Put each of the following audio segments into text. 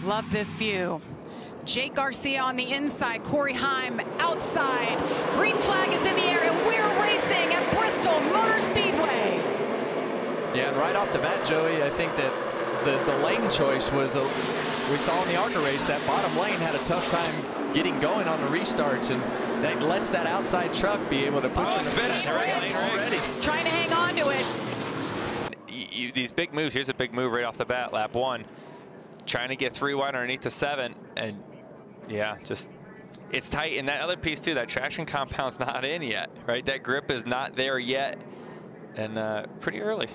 Love this view. Jake Garcia on the inside, Corey Heim outside. Green flag is in the air, and we're racing at Bristol Motor Speedway. Yeah, and right off the bat, Joey, I think that the lane choice was, we saw in the ARCA race, that bottom lane had a tough time getting going on the restarts, and that lets that outside truck be able to push already. Trying to hang on to it. These big moves, here's a big move right off the bat, lap 1. Trying to get 3 wide underneath the 7, and yeah, just it's tight. And that other piece too, that traction compound's not in yet, right? That grip is not there yet, and pretty early.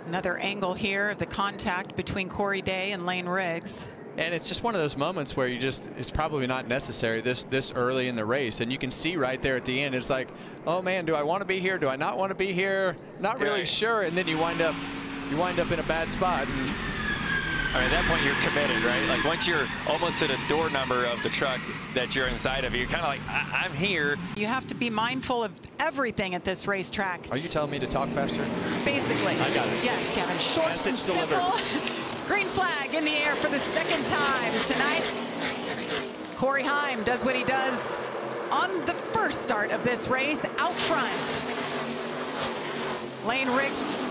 Another angle here of the contact between Corey Day and Lane Riggs. And it's just one of those moments where you just, it's probably not necessary this early in the race. And you can see right there at the end, it's like, oh man, do I want to be here? Do I not want to be here? Not really sure. And then you wind up in a bad spot. And I mean, at that point, you're committed, right? Like once you're almost to the door number of the truck that you're inside of, you're kind of like, I'm here. You have to be mindful of everything at this racetrack. Are you telling me to talk faster? Basically. I got it. Yes, Kevin. Short and simple. Green flag in the air for the second time tonight. Corey Heim does what he does on the first start of this race, out front. Lane Riggs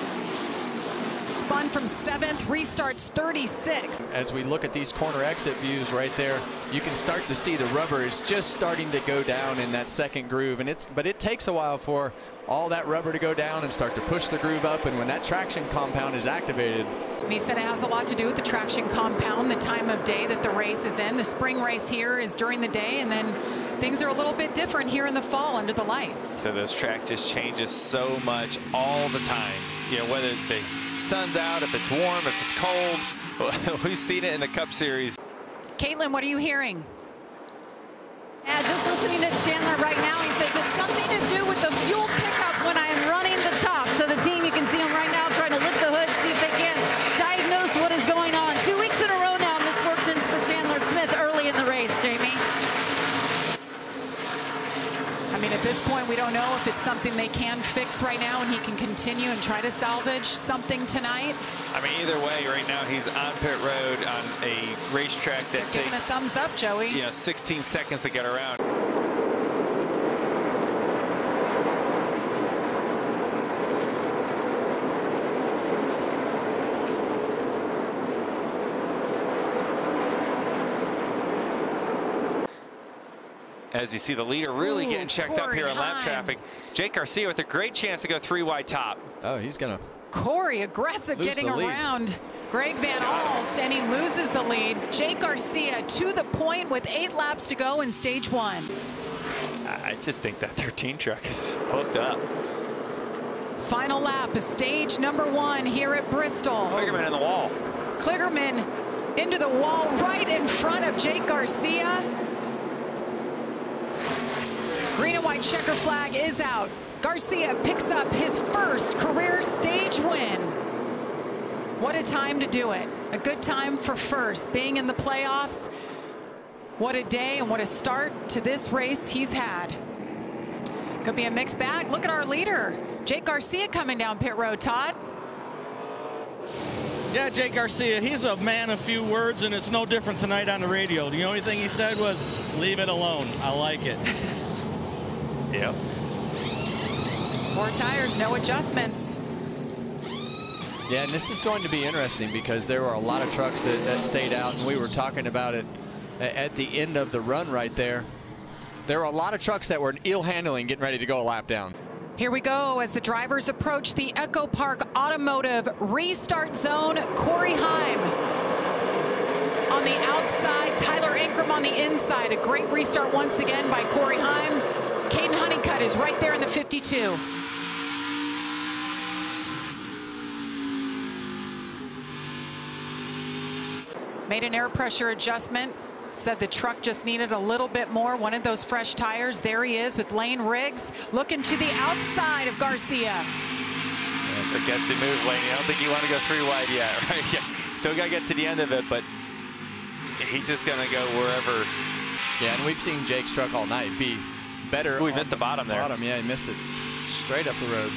spun from 7th, restarts 36. As we look at these corner exit views right there, you can start to see the rubber is just starting to go down in that second groove, and but it takes a while for all that rubber to go down and start to push the groove up, and when that traction compound is activated. And he said it has a lot to do with the traction compound, the time of day that the race is in. The spring race here is during the day, and then things are a little bit different here in the fall under the lights. So this track just changes so much all the time. You know, whether the sun's out, if it's warm, if it's cold. We've seen it in the Cup Series. Caitlin, what are you hearing? Yeah, just listening to Chandler right now, he says it's something to do with the fuel pickup when I am running the top. So the team, you can see them right now trying to lift the hood, see if they can diagnose what is going on. 2 weeks in a row now, misfortunes for Chandler Smith early in the race, Jamie. I mean, at this point, we don't know if it's something they can fix right now and he can continue and try to salvage something tonight. I mean, either way, right now he's on pit road on a racetrack that takes giving a thumbs up, Joey. 16 seconds to get around. As you see the leader really getting checked up here on lap traffic. Jake Garcia with a great chance to go 3 wide top. Oh, he's gonna. Corey aggressive getting around Greg Van Alst, and he loses the lead. Jake Garcia to the point with 8 laps to go in stage 1. I just think that 13 truck is hooked up. Final lap is stage number 1 here at Bristol. Kligerman in the wall. Kligerman into the wall right in front of Jake Garcia. Green and white checker flag is out. Garcia picks up his first career stage win. What a time to do it. A good time for first, being in the playoffs. What a day and what a start to this race he's had. Could be a mixed bag. Look at our leader, Jake Garcia, coming down pit road, Todd. Yeah, Jake Garcia, he's a man of few words, and it's no different tonight on the radio. The only thing he said was, leave it alone. I like it. Yep. 4 tires, no adjustments. Yeah, and this is going to be interesting because there were a lot of trucks that stayed out, and we were talking about it at the end of the run right there. There were a lot of trucks that were in ill handling getting ready to go a lap down. Here we go as the drivers approach the Echo Park Automotive restart zone. Corey Heim on the outside, Tyler Ankrum on the inside. A great restart once again by Corey Heim. Caden Honeycutt is right there in the 52. Made an air pressure adjustment. Said the truck just needed a little bit more, wanted those fresh tires. There he is with Lane Riggs looking to the outside of Garcia. That's a gutsy move, Lane. I don't think you want to go 3 wide yet, right? Yeah. Still got to get to the end of it, but he's just going to go wherever. Yeah, and we've seen Jake's truck all night be better. Ooh, he missed the bottom there. Yeah, he missed it straight up the road.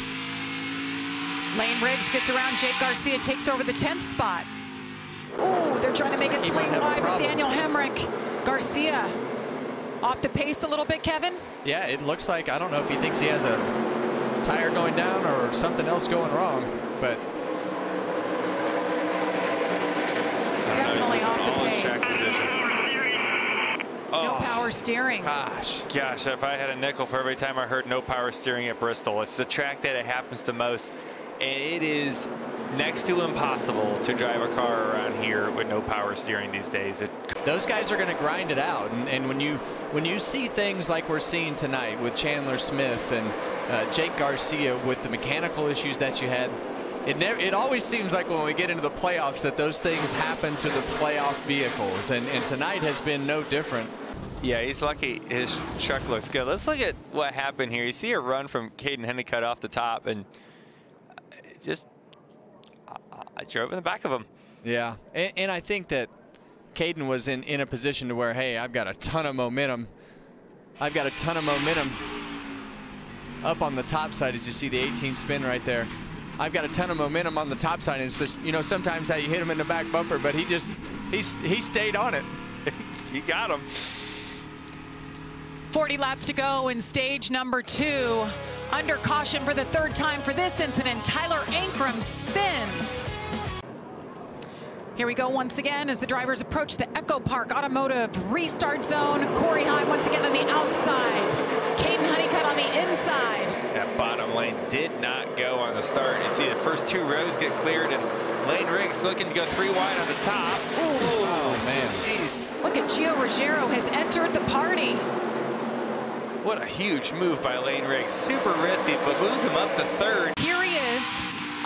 Lane Riggs gets around Jake Garcia, takes over the 10th spot. Ooh, they're trying to make it 3 wide with Daniel Hemrick. Garcia off the pace a little bit, Kevin? Yeah, it looks like, I don't know if he thinks he has a tire going down or something else going wrong, but definitely off the pace. No Oh, power steering. gosh, if I had a nickel for every time I heard no power steering at Bristol. It's the track that it happens the most, and it is next to impossible to drive a car around here with no power steering these days. those guys are going to grind it out, and when you see things like we're seeing tonight with Chandler Smith and Jake Garcia with the mechanical issues that you had, it always seems like when we get into the playoffs that those things happen to the playoff vehicles, and tonight has been no different. Yeah, he's lucky his truck looks good. Let's look at what happened here. You see a run from Caden Honeycutt off the top, and just I drove in the back of him. Yeah, and I think that Caden was in a position to where, hey, I've got a ton of momentum. I've got a ton of momentum up on the top side, as you see the 18 spin right there. I've got a ton of momentum on the top side, and it's just, you know, sometimes how you hit him in the back bumper, but he stayed on it. He got him. 40 laps to go in stage number 2. Under caution for the 3rd time for this incident. Tyler Ankrum spins. Here we go once again as the drivers approach the Echo Park Automotive restart zone. Corey Heim once again on the outside. Caden Honeycutt on the inside. That bottom lane did not go on the start. You see the first 2 rows get cleared, and Lane Riggs looking to go 3 wide on the top. Ooh. Oh, man. Jeez. Look at Gio Ruggiero has entered the party. What a huge move by Lane Riggs. Super risky, but moves him up to 3rd. Here he is,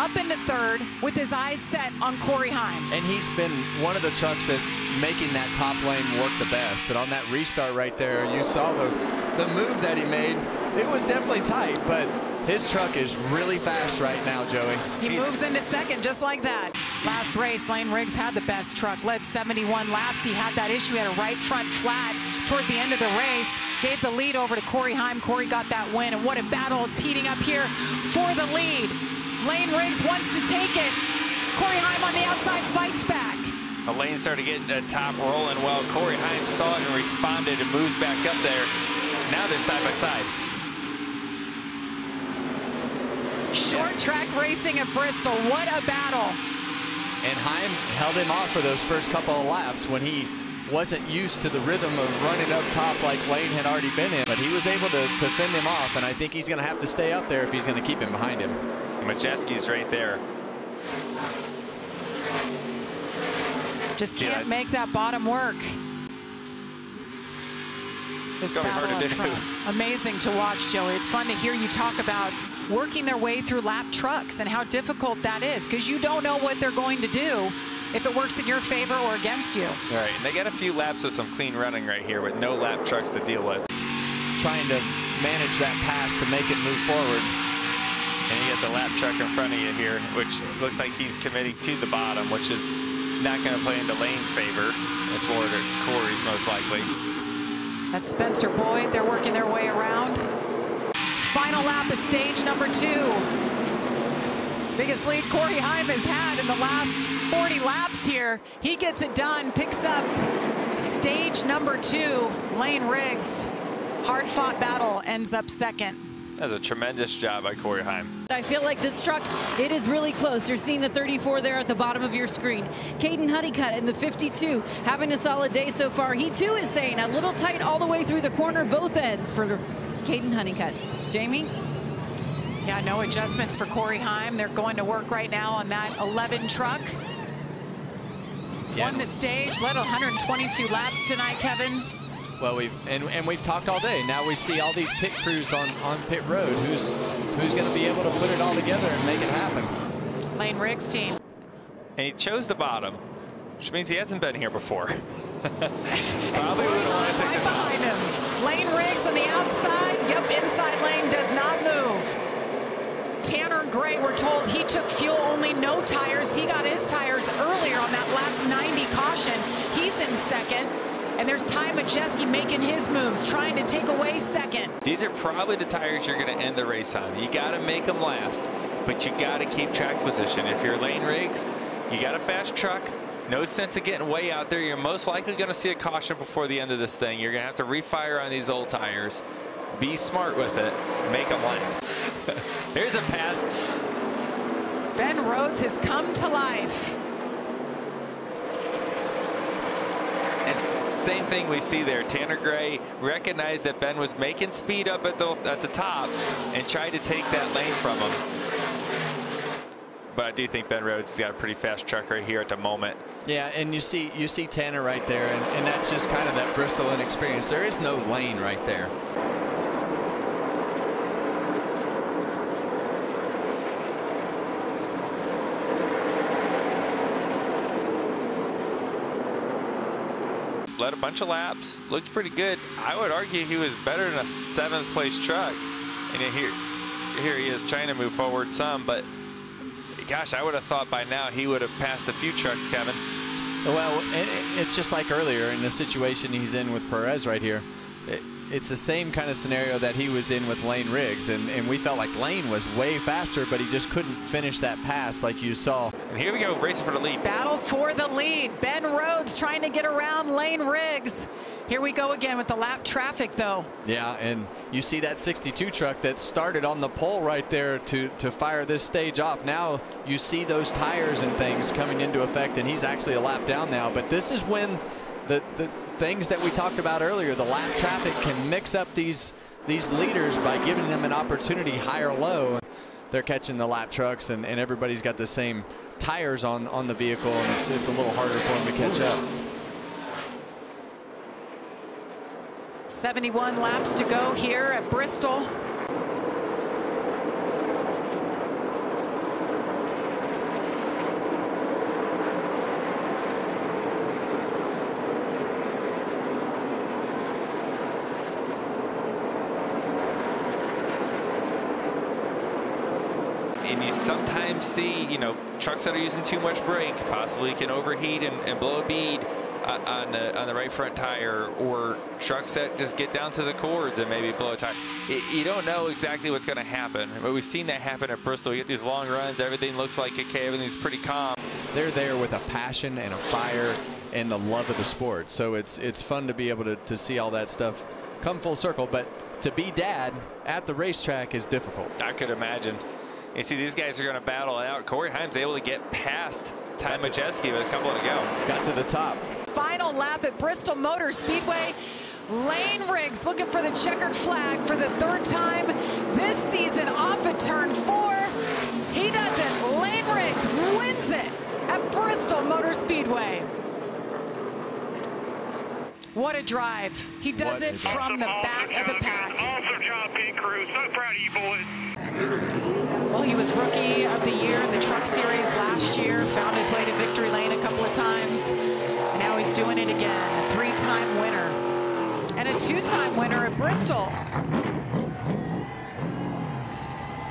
up into 3rd with his eyes set on Corey Heim. And he's been one of the trucks that's making that top lane work the best. And on that restart right there, you saw the move that he made. It was definitely tight, but his truck is really fast right now, Joey. He moves into 2nd just like that. Last race, Lane Riggs had the best truck, led 71 laps. He had that issue, he had a right front flat toward the end of the race. Gave the lead over to Corey Heim. Corey got that win, and what a battle it's heating up here for the lead. Lane Riggs wants to take it. Corey Heim on the outside fights back. Lane started getting the top rolling well. Corey Heim saw it and responded and moved back up there. Now they're side by side. Short track racing at Bristol. What a battle. And Heim held him off for those first couple of laps when he wasn't used to the rhythm of running up top like Lane had already been in. But he was able to fend him off, and I think he's going to have to stay up there if he's going to keep him behind him. Majeski's right there. Just can't make that bottom work. This gonna be hard to do. Amazing to watch, Joey. It's fun to hear you talk about working their way through lap trucks and how difficult that is, because you don't know what they're going to do if it works in your favor or against you. All right, and they got a few laps of some clean running right here with no lap trucks to deal with. Trying to manage that pass to make it move forward. And you get the lap truck in front of you here, which looks like he's committing to the bottom, which is not going to play into Lane's favor. It's more to Corey's most likely. That's Spencer Boyd. They're working their way around. Final lap of stage number 2. Biggest lead Corey Heim has had in the last 40 laps here. He gets it done, picks up stage number 2. Lane Riggs, hard-fought battle, ends up 2nd. That was a tremendous job by Corey Heim. I feel like this truck, it is really close. You're seeing the 34 there at the bottom of your screen. Caden Honeycutt in the 52 having a solid day so far. He too is saying a little tight all the way through the corner, both ends for Caden Honeycutt. Jamie? Yeah, no adjustments for Corey Heim. They're going to work right now on that 11 truck. Yeah. Won the stage, led 122 laps tonight, Kevin. Well, we've talked all day. Now we see all these pit crews on pit road. Who's going to be able to put it all together and make it happen? Lane Riggs' team. And he chose the bottom, which means he hasn't been here before. Probably wouldn't want to pick Right the top. behind him. Lane Riggs on the outside. Yep, inside lane does not move. Tanner Gray, we're told he took fuel only, no tires. He got his tires earlier on that lap 90 caution. He's in 2nd. And there's Ty Majeski making his moves, trying to take away second. These are probably the tires you're going to end the race on. You got to make them last, but you got to keep track position. If you're Lane Riggs, you got a fast truck. No sense of getting way out there. You're most likely going to see a caution before the end of this thing. You're going to have to refire on these old tires. Be smart with it. Make them last. Here's a pass. Ben Rhodes has come to life. It's same thing we see there. Tanner Gray recognized that Ben was making speed up at the top and tried to take that lane from him. But I do think Ben Rhodes has got a pretty fast truck right here at the moment. Yeah, and you see Tanner right there, and that's just kind of that Bristol inexperience. There is no lane right there. Led a bunch of laps, looks pretty good. I would argue he was better than a 7th place truck. And here he is trying to move forward some, but gosh, I would have thought by now he would have passed a few trucks, Kevin. Well, it's just like earlier in the situation he's in with Perez right here. It's the same kind of scenario that he was in with Lane Riggs, and we felt like Lane was way faster, but he just couldn't finish that pass like you saw. And here we go, racing for the lead. Battle for the lead. Ben Rhodes trying to get around Lane Riggs. Here we go again with the lap traffic, though. Yeah, and you see that 62 truck that started on the pole right there to fire this stage off. Now you see those tires and things coming into effect, and he's actually a lap down now. But this is when the things that we talked about earlier, the lap traffic can mix up these leaders by giving them an opportunity high or low. They're catching the lap trucks, and everybody's got the same tires on the vehicle, and it's a little harder for them to catch up. 71 laps to go here at Bristol. And you sometimes see, trucks that are using too much brake possibly can overheat and blow a bead on the right front tire, or trucks that just get down to the cords and maybe blow a tire. You don't know exactly what's going to happen, but we've seen that happen at Bristol. You get these long runs, everything looks like okay, everything's pretty calm. They're there with a passion and a fire and the love of the sport, so it's fun to be able to see all that stuff come full circle. But to be dad at the racetrack is difficult. I could imagine. You see, these guys are going to battle it out. Corey Heim's able to get past Ty Majeski with a couple to go. Got to the top. Final lap at Bristol Motor Speedway. Lane Riggs looking for the checkered flag for the 3rd time this season off of turn 4. He does it. Lane Riggs wins it at Bristol Motor Speedway. What a drive. He does it from the back of the pack. Awesome job, pit crew. So proud of you boys. Well, he was Rookie of the Year in the Truck Series last year, found his way to victory lane a couple of times, and now he's doing it again. A 3-time winner and a 2-time winner at Bristol.